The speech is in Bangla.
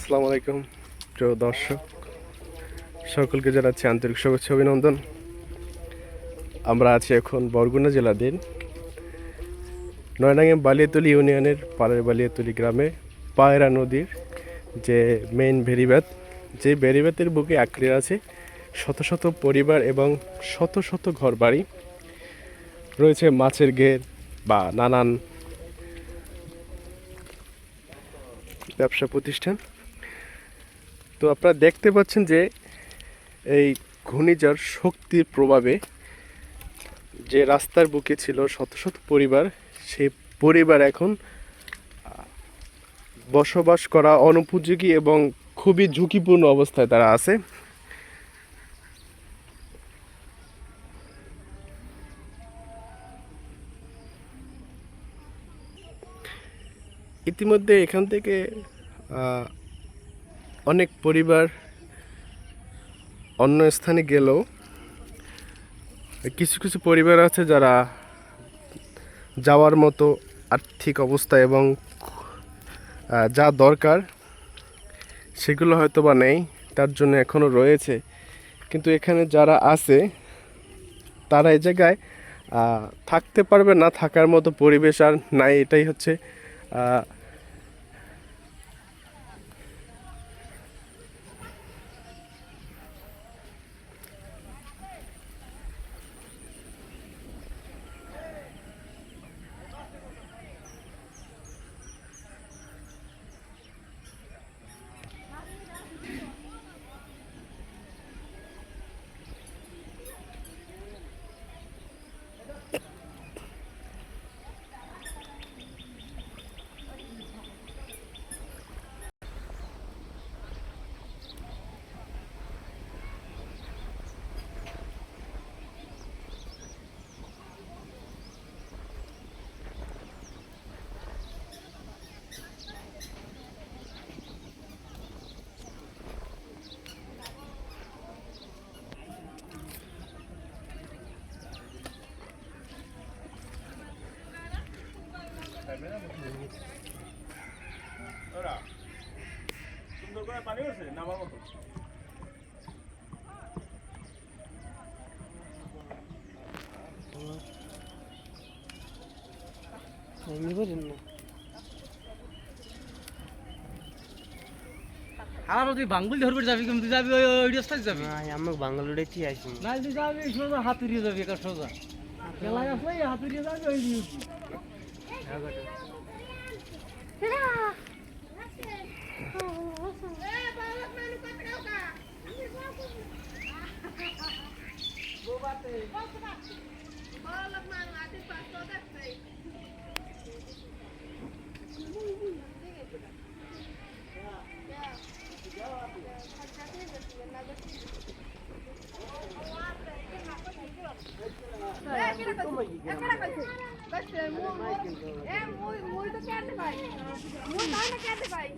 আসসালামু আলাইকুম প্রিয় দর্শক, সকলকে জানাচ্ছি আন্তরিক শুভেচ্ছা অভিনন্দন। আমরা আছি এখন বরগুনা জেলাধীন নয়নাঙ্গেম বালিয়াতলী ইউনিয়নের পাড়ের বালিয়াতলী গ্রামে পায়রা নদীর যে মেইন ভেরিবাঁধ, যে ভেরিবাঁধের বুকে আঁকড়ে আছে শত শত পরিবার এবং শত শত ঘরবাড়ি, রয়েছে মাছের ঘের বা নানান ব্যবসা প্রতিষ্ঠান। তো আপনারা দেখতে পাচ্ছেন যে এই ঘূর্ণিঝড় শক্তির প্রভাবে যে রাস্তার বুকে ছিল শত শত পরিবার, সেই পরিবার এখন বসবাস করা অনুপযোগী এবং খুবই ঝুঁকিপূর্ণ অবস্থায় তারা আছে। ইতিমধ্যে এখান থেকে অনেক পরিবার অন্য স্থানে গেলেও কিছু কিছু পরিবার আছে যারা যাওয়ার মতো আর্থিক অবস্থা এবং যা দরকার সেগুলো হয়তো বা নেই, তার জন্য এখনও রয়েছে। কিন্তু এখানে যারা আছে তারা এই জায়গায় থাকতে পারবে না, থাকার মতো পরিবেশ আর নাই। এটাই হচ্ছে সুন্দর করে পানি হচ্ছে নামার মতো। আর তুই বাঙ্গুল ধরবে যাবি, কিন্তু যাবি ওই রাস্তায় যাবি না আমি বাঙ্গালোরে কি আইছি না, তুই যাবি সোজা হাতুড়িয়ে যাবি, একা সোজা খেলায় আসলে হাতুড়িয়ে যাবি ওই duty. muy to kerte bhai muy na kerte bhai